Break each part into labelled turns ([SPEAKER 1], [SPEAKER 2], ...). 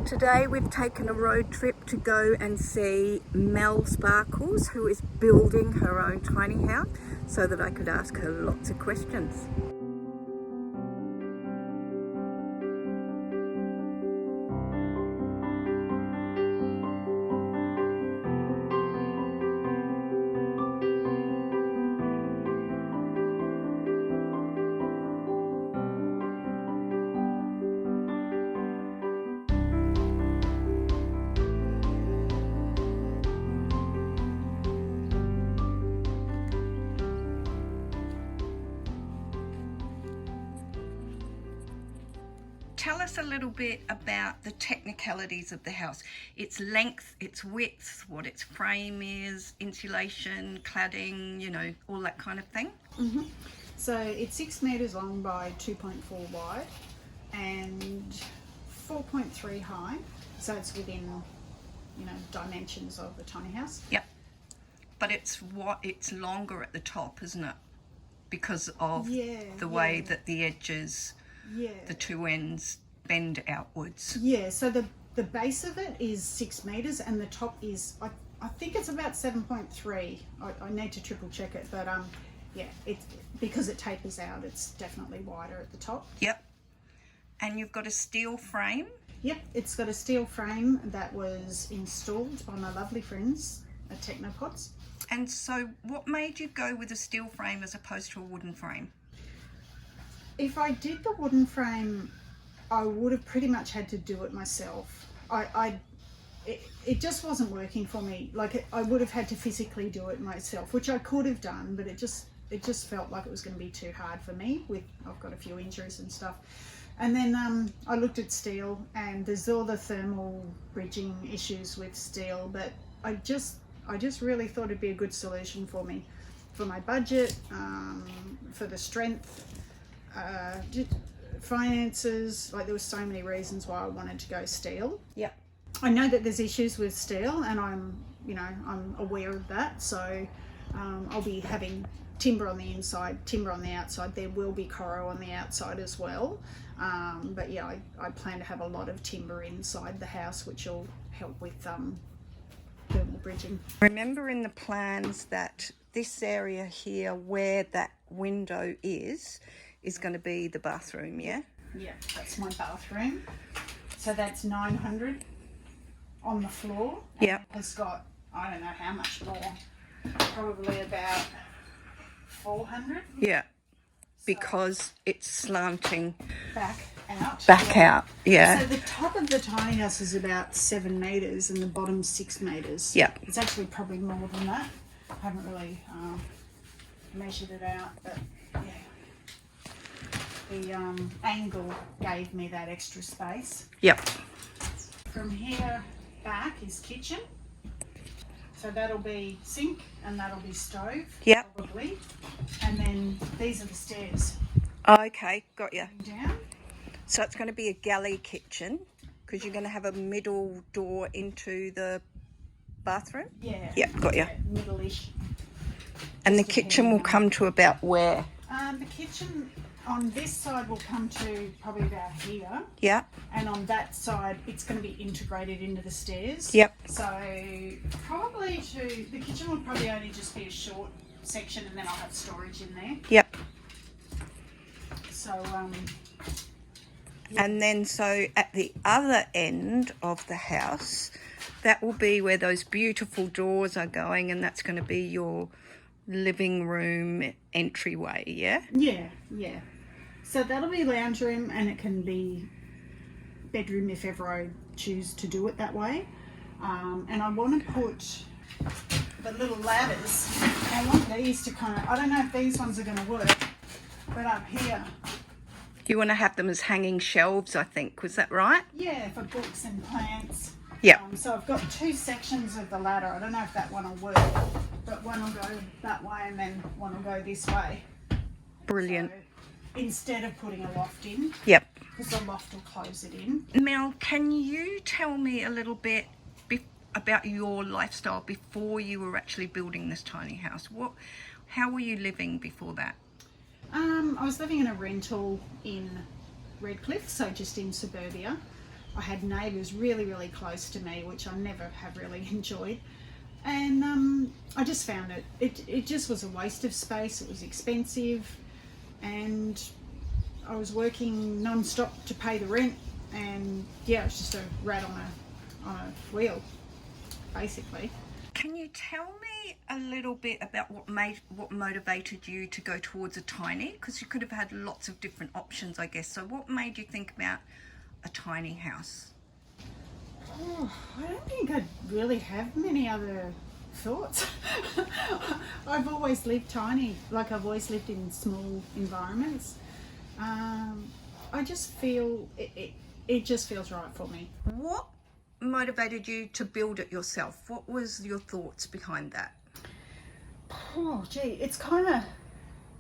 [SPEAKER 1] Today we've taken a road trip to go and see Mel Sparkles, who is building her own tiny house, so that I could ask her lots of questions. Tell us a little bit about the technicalities of the house. Its length, its width, what its frame is, insulation, cladding, you know, all that kind of thing.
[SPEAKER 2] So it's 6 metres long by 2.4 wide and 4.3 high. So it's within, you know, dimensions of the tiny house.
[SPEAKER 1] Yep. But it's longer at the top, isn't it? Because of the way that the edges, the two ends bend outwards.
[SPEAKER 2] Yeah, so the base of it is 6 metres and the top is, I think it's about 7.3. I need to triple check it, but yeah, it's because it tapers out, it's definitely wider at the top.
[SPEAKER 1] Yep. And you've got a steel frame?
[SPEAKER 2] Yep, it's got a steel frame that was installed by my lovely friends at Technopods.
[SPEAKER 1] And so what made you go with a steel frame as opposed to a wooden frame?
[SPEAKER 2] If I did the wooden frame, I would have pretty much had to do it myself. It just wasn't working for me. Like I would have had to physically do it myself, which I could have done, but it just felt like it was going to be too hard for me. I've got a few injuries and stuff. And then I looked at steel, and there's all the thermal bridging issues with steel, but I just really thought it'd be a good solution for me, for my budget, for the strength. Finances, like there were so many reasons why I wanted to go steel.
[SPEAKER 1] Yep.
[SPEAKER 2] I know that there's issues with steel, and I'm aware of that. So I'll be having timber on the inside, timber on the outside. There will be corro on the outside as well. But yeah, I plan to have a lot of timber inside the house, which will help with thermal bridging.
[SPEAKER 1] Remember in the plans that this area here where that window is going to be the bathroom, yeah?
[SPEAKER 2] Yeah, that's my bathroom. So that's 900 on the floor.
[SPEAKER 1] Yeah.
[SPEAKER 2] It's got, I don't know how much more, probably about 400.
[SPEAKER 1] Yeah, because it's slanting
[SPEAKER 2] Back out.
[SPEAKER 1] out, yeah.
[SPEAKER 2] So the top of the tiny house is about 7 metres and the bottom 6 metres.
[SPEAKER 1] Yeah.
[SPEAKER 2] It's actually probably more than that. I haven't really measured it out, but yeah. The angle gave me that extra space.
[SPEAKER 1] Yep.
[SPEAKER 2] From here back is kitchen. So that'll be sink and that'll be stove.
[SPEAKER 1] Yep.
[SPEAKER 2] Probably. And then these are the stairs.
[SPEAKER 1] Okay, got you.
[SPEAKER 2] Down.
[SPEAKER 1] So it's going to be a galley kitchen because you're going to have a middle door into the bathroom?
[SPEAKER 2] Yeah.
[SPEAKER 1] Yep, got you.
[SPEAKER 2] Yeah, middle-ish.
[SPEAKER 1] And the kitchen will come to about where?
[SPEAKER 2] The kitchen on this side will come to probably about here.
[SPEAKER 1] Yeah.
[SPEAKER 2] And on that side, it's going to be integrated into the stairs.
[SPEAKER 1] Yep.
[SPEAKER 2] So probably the kitchen will probably only just be a short section, and then I'll have storage in there.
[SPEAKER 1] Yep.
[SPEAKER 2] So,
[SPEAKER 1] And then so at the other end of the house, that will be where those beautiful doors are going, and that's going to be your living room entryway, yeah?
[SPEAKER 2] Yeah. So that'll be lounge room, and it can be bedroom if ever I choose to do it that way. And I want to put the little ladders. I want these to kind of, I don't know if these ones are going to work, but up here.
[SPEAKER 1] You want to have them as hanging shelves, I think. Was that right?
[SPEAKER 2] Yeah, for books and plants.
[SPEAKER 1] Yeah.
[SPEAKER 2] So I've got 2 sections of the ladder. I don't know if that one will work, but one will go that way and then one will go this way.
[SPEAKER 1] Brilliant.
[SPEAKER 2] So instead of putting a loft in.
[SPEAKER 1] Yep.
[SPEAKER 2] Because the loft will close it in.
[SPEAKER 1] Mel, can you tell me a little bit about your lifestyle before you were actually building this tiny house? How were you living before that?
[SPEAKER 2] I was living in a rental in Redcliffe, so just in suburbia. I had neighbours really, really close to me, which I never have really enjoyed. And I just found it just was a waste of space. It was expensive, and I was working non-stop to pay the rent, and yeah, it was just a rat on a wheel, basically.
[SPEAKER 1] Can you tell me a little bit about what motivated you to go towards a tiny? Because you could have had lots of different options, I guess. So what made you think about a tiny house?
[SPEAKER 2] Oh, I don't think I really have many other thoughts. I've always lived tiny, like I've always lived in small environments. I just feel it just feels right for me.
[SPEAKER 1] What motivated you to build it yourself? What was your thoughts behind that?
[SPEAKER 2] Oh, gee, it's kind of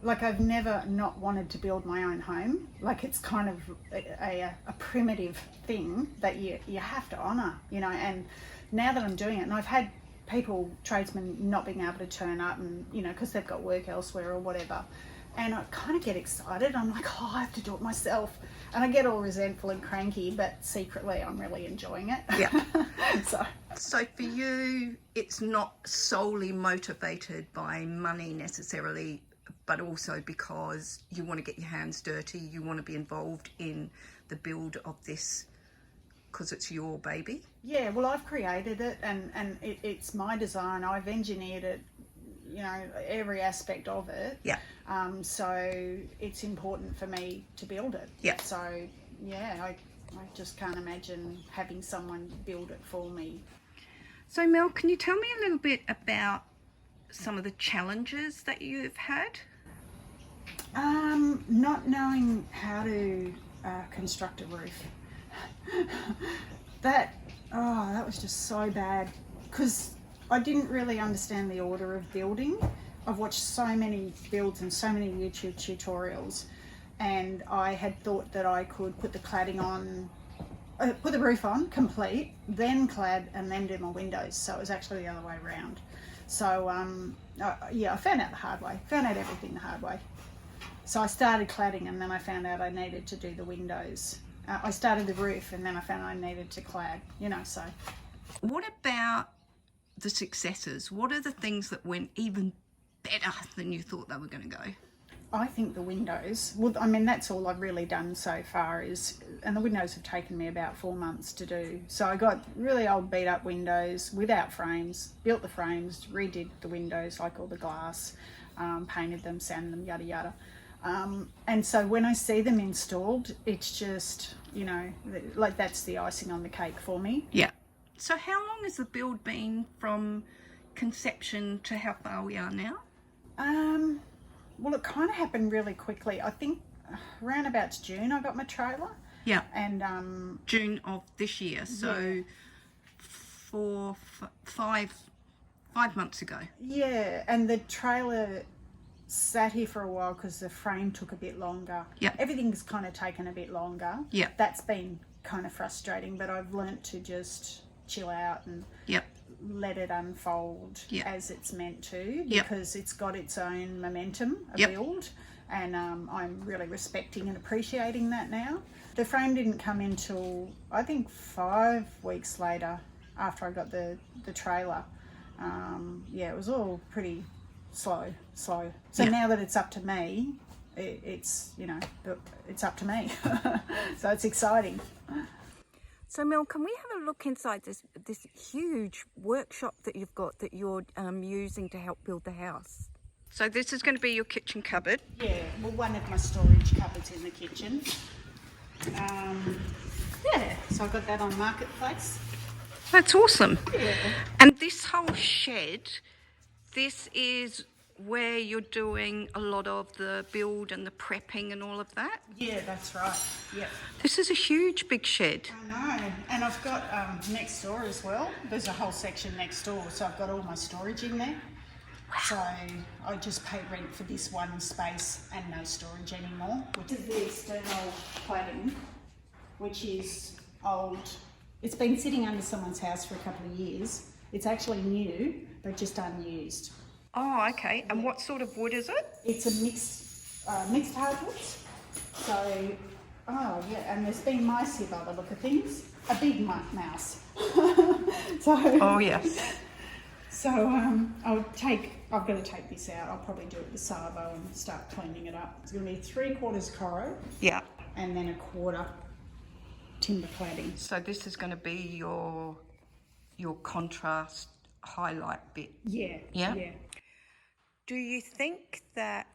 [SPEAKER 2] like I've never not wanted to build my own home. Like it's kind of a primitive thing that you have to honour, you know. And now that I'm doing it, and I've had people, tradesmen, not being able to turn up, and you know, because they've got work elsewhere or whatever, and I kind of get excited. I'm like, oh, I have to do it myself, and I get all resentful and cranky, but secretly I'm really enjoying it.
[SPEAKER 1] Yeah.
[SPEAKER 2] So
[SPEAKER 1] for you, it's not solely motivated by money necessarily, but also because you want to get your hands dirty, you want to be involved in the build of this because it's your baby.
[SPEAKER 2] Yeah, well, I've created it, and it's my design. I've engineered it, you know, every aspect of it.
[SPEAKER 1] Yeah.
[SPEAKER 2] So it's important for me to build it.
[SPEAKER 1] Yeah.
[SPEAKER 2] So yeah, I just can't imagine having someone build it for me.
[SPEAKER 1] So Mel, can you tell me a little bit about some of the challenges that you've had?
[SPEAKER 2] Not knowing how to construct a roof. that was just so bad, because I didn't really understand the order of building. I've watched so many builds and so many YouTube tutorials, and I had thought that I could put the cladding on, put the roof on complete, then clad, and then do my windows. So it was actually the other way around. So yeah, I found out the hard way. Found out everything the hard way. So I started cladding, and then I found out I needed to do the windows. I started the roof, and then I found I needed to clad, you know, so.
[SPEAKER 1] What about the successes? What are the things that went even better than you thought they were going to go?
[SPEAKER 2] I think the windows, well, I mean, that's all I've really done so far and the windows have taken me about 4 months to do. So I got really old beat up windows without frames, built the frames, redid the windows, like all the glass, painted them, sanded them, yada yada. And so when I see them installed, it's just, you know, like that's the icing on the cake for me.
[SPEAKER 1] Yeah. So how long has the build been from conception to how far we are now?
[SPEAKER 2] Well, it kind of happened really quickly. I think around about June I got my trailer.
[SPEAKER 1] Yeah.
[SPEAKER 2] And
[SPEAKER 1] June of this year. So
[SPEAKER 2] yeah.
[SPEAKER 1] 5 months ago.
[SPEAKER 2] Yeah, and the trailer sat here for a while because the frame took a bit longer.
[SPEAKER 1] Yeah.
[SPEAKER 2] Everything's kind of taken a bit longer.
[SPEAKER 1] Yeah.
[SPEAKER 2] That's been kind of frustrating, but I've learnt to just chill out and let it unfold as it's meant to, because it's got its own momentum, a build, and I'm really respecting and appreciating that now. The frame didn't come in till I think 5 weeks later after I got the trailer. Yeah, it was all pretty slow. So now that it's up to me, it's, you know, it's up to me. So it's exciting.
[SPEAKER 1] So Mel, can we have a look inside this huge workshop that you've got that you're using to help build the house? So this is going to be your kitchen cupboard.
[SPEAKER 2] Yeah, well, one of my storage cupboards in the kitchen. Yeah, so I got that on Marketplace.
[SPEAKER 1] That's awesome.
[SPEAKER 2] Yeah.
[SPEAKER 1] And this whole shed, this is where you're doing a lot of the build and the prepping and all of that?
[SPEAKER 2] Yeah, that's right. Yep.
[SPEAKER 1] This is a huge big shed.
[SPEAKER 2] I know, and I've got next door as well. There's a whole section next door, so I've got all my storage in there. Wow. So I just pay rent for this one space and no storage anymore. This is the external cladding, which is old. It's been sitting under someone's house for a couple of years. It's actually new, but just unused.
[SPEAKER 1] Oh, okay. And what sort of wood is it?
[SPEAKER 2] It's a mixed hardwoods. So Oh yeah, and there's been mice here by the look of things. A big mouse.
[SPEAKER 1] Oh yes.
[SPEAKER 2] So I've got to take this out. I'll probably do it with Savo and start cleaning it up. It's going to be 3/4 Coro.
[SPEAKER 1] Yeah.
[SPEAKER 2] And then 1/4 timber cladding.
[SPEAKER 1] So this is going to be your contrast highlight bit.
[SPEAKER 2] Yeah.
[SPEAKER 1] Yeah?
[SPEAKER 2] Yeah.
[SPEAKER 1] Do you think that,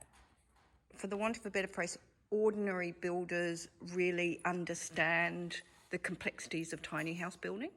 [SPEAKER 1] for the want of a better phrase, ordinary builders really understand the complexities of tiny house building?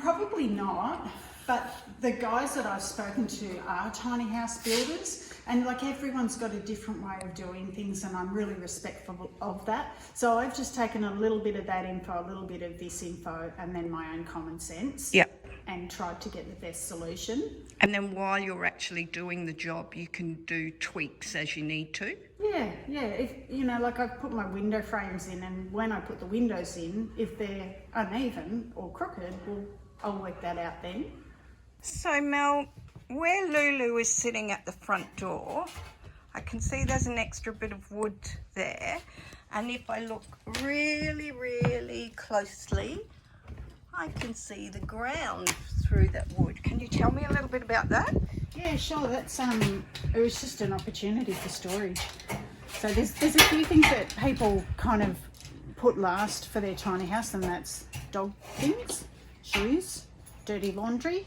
[SPEAKER 2] Probably not, but the guys that I've spoken to are tiny house builders, and like everyone's got a different way of doing things, and I'm really respectful of that. So I've just taken a little bit of that info, a little bit of this info, and then my own common sense.
[SPEAKER 1] Yeah.
[SPEAKER 2] And tried to get the best solution.
[SPEAKER 1] And then while you're actually doing the job, you can do tweaks as you need to.
[SPEAKER 2] Yeah. If like I've put my window frames in, and when I put the windows in, if they're uneven or crooked, I'll work that out then.
[SPEAKER 1] So Mel, where Lulu is sitting at the front door, I can see there's an extra bit of wood there. And if I look really, really closely, I can see the ground through that wood. Can you tell me a little bit about that?
[SPEAKER 2] Yeah, sure. That's it was just an opportunity for storage. So there's a few things that people kind of put last for their tiny house, and that's dog things, shoes, dirty laundry,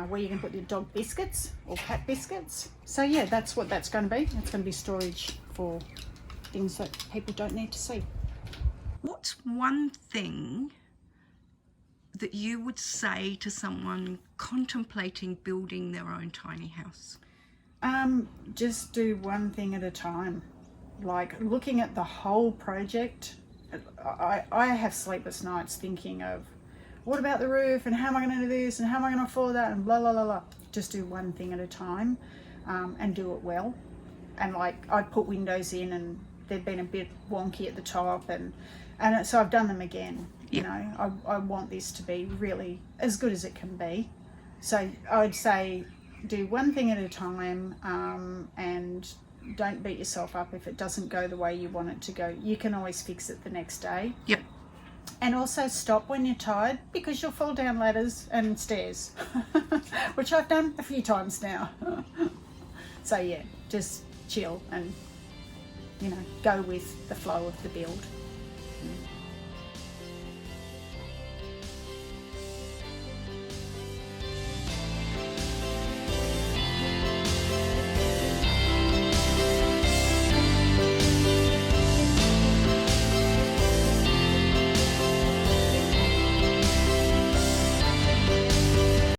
[SPEAKER 2] where you can put your dog biscuits or cat biscuits. So yeah, that's what that's going to be. It's going to be storage for things that people don't need to see.
[SPEAKER 1] What's one thing that you would say to someone contemplating building their own tiny house?
[SPEAKER 2] Just do one thing at a time. Like looking at the whole project, I have sleepless nights thinking of what about the roof, and how am I going to do this, and how am I going to afford that, and blah blah blah blah. Just do one thing at a time, and do it well. And like I put windows in, and they've been a bit wonky at the top, and so I've done them again. You know, I want this to be really as good as it can be. So I would say do one thing at a time, and don't beat yourself up if it doesn't go the way you want it to go. You can always fix it the next day.
[SPEAKER 1] Yep.
[SPEAKER 2] And also stop when you're tired, because you'll fall down ladders and stairs, which I've done a few times now. So yeah, just chill and, go with the flow of the build.